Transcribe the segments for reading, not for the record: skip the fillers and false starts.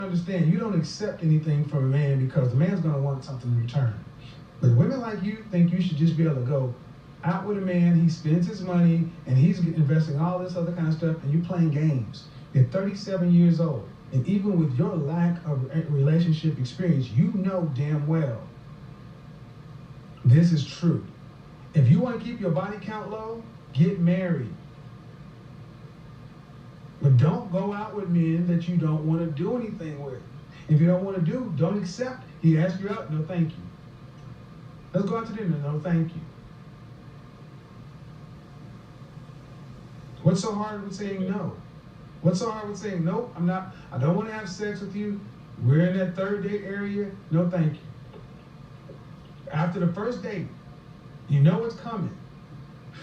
understand, you don't accept anything from a man because the man's going to want something in return. But women like you think you should just be able to go out with a man, he spends his money, and he's investing all this other kind of stuff, and you playing games. You're 37 years old, and even with your lack of relationship experience, you know damn well this is true. If you want to keep your body count low, get married. But don't go out with men that you don't want to do anything with. If you don't want to do, don't accept. He asks you out, no thank you. Let's go out to dinner, no thank you. What's so hard with saying no? What's so hard with saying, nope, I don't want to have sex with you. We're in that third date area, no thank you. After the first date, you know what's coming.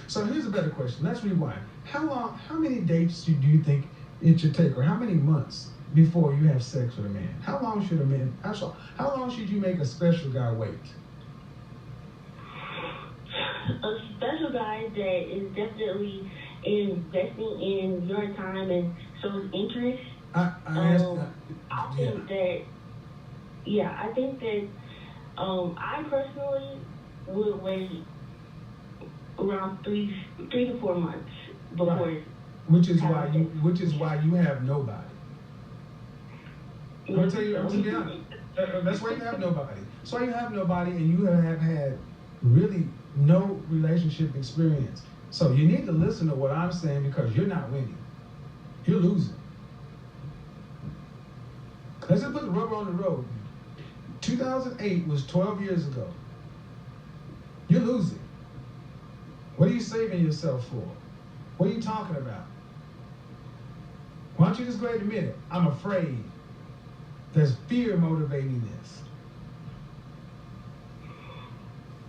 So here's a better question. Let's rewind. How many dates do you think it should take, or how many months before you have sex with a man? How long should you make a special guy wait? A special guy that is definitely investing in your time and shows interest. I think that I personally would wait around 3 to 4 months before. Right. Which is why you have nobody. I'm gonna tell you, I'm gonna be honest. That's why you have nobody. That's why you have nobody, and you have had really no relationship experience. So you need to listen to what I'm saying, because you're not winning. You're losing. Let's just put the rubber on the road. 2008 was 12 years ago. You're losing. What are you saving yourself for? What are you talking about? Why don't you just go ahead and admit it? I'm afraid. There's fear motivating this.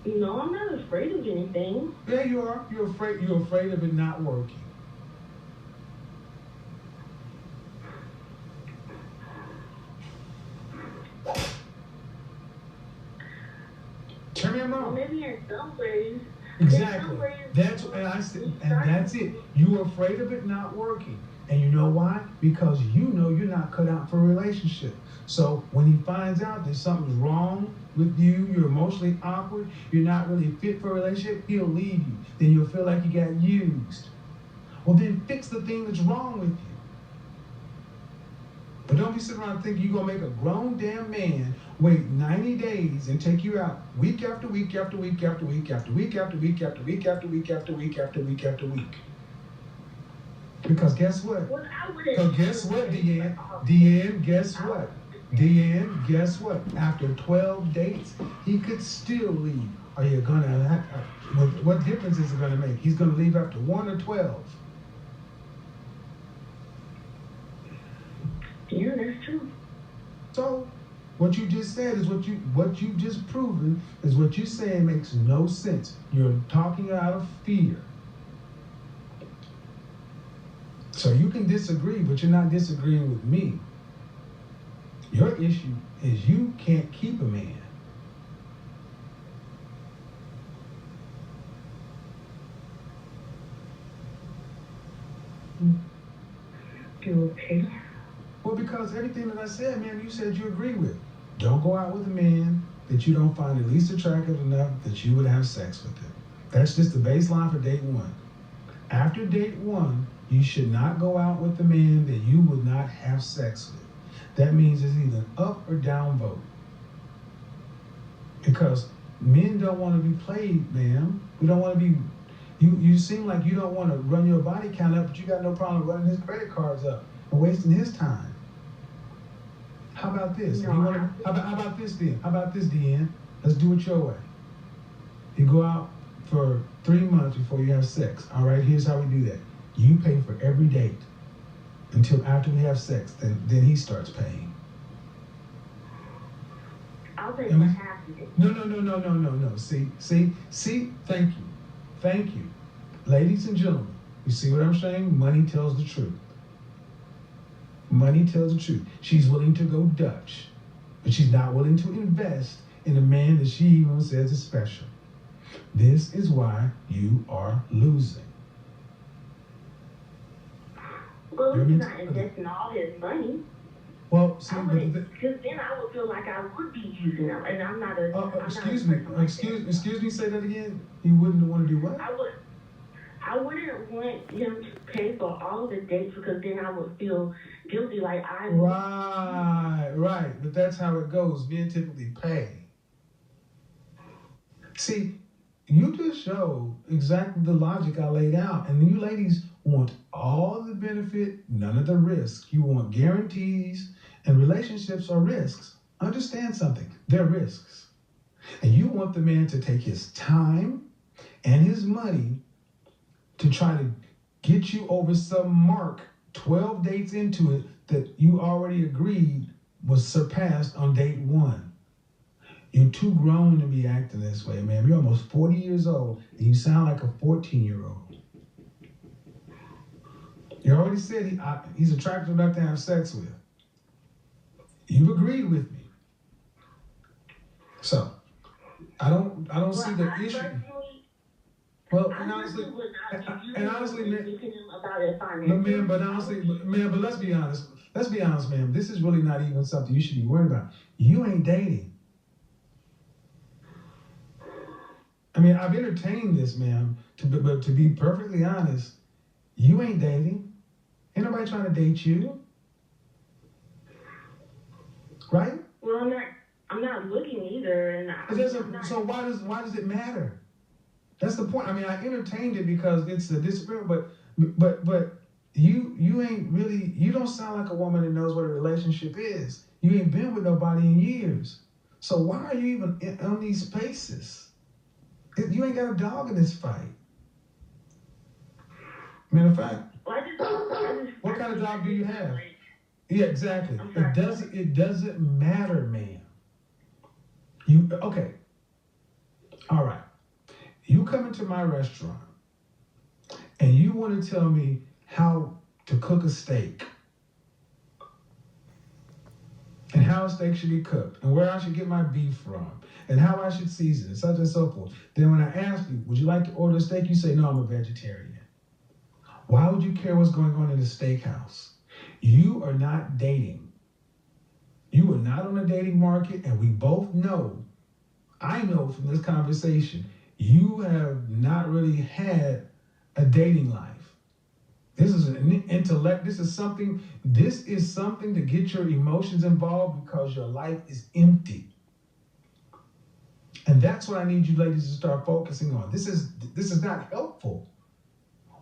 No, I'm not afraid of anything. Yeah, you are. You're afraid of it not working. Tell me I'm wrong. Well, maybe in some ways. Exactly. That's it. You're afraid of it not working. And you know why? Because you know you're not cut out for a relationship. So when he finds out that something's wrong with you, you're emotionally awkward, you're not really fit for a relationship, he'll leave you. Then you'll feel like you got used. Well, then fix the thing that's wrong with you. But don't be sitting around thinking you're going to make a grown damn man wait 90 days and take you out week after week after week after week after week after week after week after week after week after week after week. Because guess what? Because guess what, Deanne? Deanne, guess what? Deanne, guess what? After 12 dates, he could still leave. Are you going to what difference is it going to make? He's going to leave after 1 or 12. Yeah, that's true. So, what you just said is what you just proven is what you're saying makes no sense. You're talking out of fear. So you can disagree, but you're not disagreeing with me. Your issue is you can't keep a man. Okay. Well, because everything that I said, man, you said you agree with. Don't go out with a man that you don't find at least attractive enough that you would have sex with him. That's just the baseline for date 1. After date 1, you should not go out with the man that you would not have sex with. That means it's either an up or down vote. Because men don't want to be played, ma'am. We don't want to be. You seem like you don't want to run your body count up, but you got no problem running his credit cards up and wasting his time. How about this? No, How about this then? How about this, Deanne? Let's do it your way. You go out for 3 months before you have sex. All right, here's how we do that. You pay for every date until after we have sex. Then he starts paying. I'll pay for half of it. No. See. Thank you. Ladies and gentlemen, you see what I'm saying? Money tells the truth. Money tells the truth. She's willing to go Dutch, but she's not willing to invest in a man that she even says is special. This is why you are losing. Well, he's not investing all his money. Well, see, I wouldn't, because then I would feel like I would be using them, and I'm not a excuse me, person like that. excuse me. Say that again. You wouldn't want to do what? I would. I wouldn't want him to pay for all the dates because then I would feel guilty, like I. Right, right. But that's how it goes. Men typically pay. See, you just showed exactly the logic I laid out, and you ladies want all the benefit, none of the risk. You want guarantees, and relationships are risks. Understand something? They're risks. And you want the man to take his time and his money to try to get you over some mark 12 dates into it that you already agreed was surpassed on date one. You're too grown to be acting this way, man. You're almost 40 years old and you sound like a 14-year-old. You already said he's attractive enough to have sex with. You've agreed with me. So, I don't see the issue. Well, and honestly, man, but let's be honest. Let's be honest, man. This is really not even something you should be worried about. You ain't dating. I mean, I've entertained this, man. But to be perfectly honest, you ain't dating. Ain't nobody trying to date you, right? Well, I'm not looking either, and so why does it matter? That's the point. I mean, I entertained it because it's a disagreement, but you ain't really. You don't sound like a woman that knows what a relationship is. You ain't been with nobody in years. So why are you even on these spaces? You ain't got a dog in this fight. Matter of fact, what kind of dog do you have? Yeah, exactly. It doesn't matter, man. Okay. All right. You come into my restaurant and you want to tell me how to cook a steak and how a steak should be cooked and where I should get my beef from and how I should season it, such and so forth. Then when I ask you, would you like to order a steak? You say, no, I'm a vegetarian. Why would you care what's going on in the steakhouse? You are not dating. You are not on the dating market, and we both know, I know from this conversation, you have not really had a dating life. This is an intellect. This is something to get your emotions involved because your life is empty. And that's what I need you ladies to start focusing on. This is not helpful.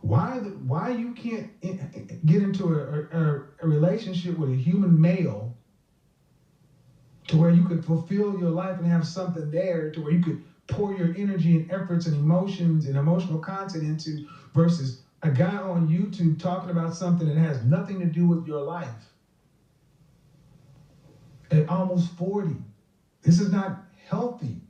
Why you can't get into a relationship with a human male to where you could fulfill your life and have something there to where you could pour your energy and efforts and emotions and emotional content into versus a guy on YouTube talking about something that has nothing to do with your life. At almost 40. This is not healthy.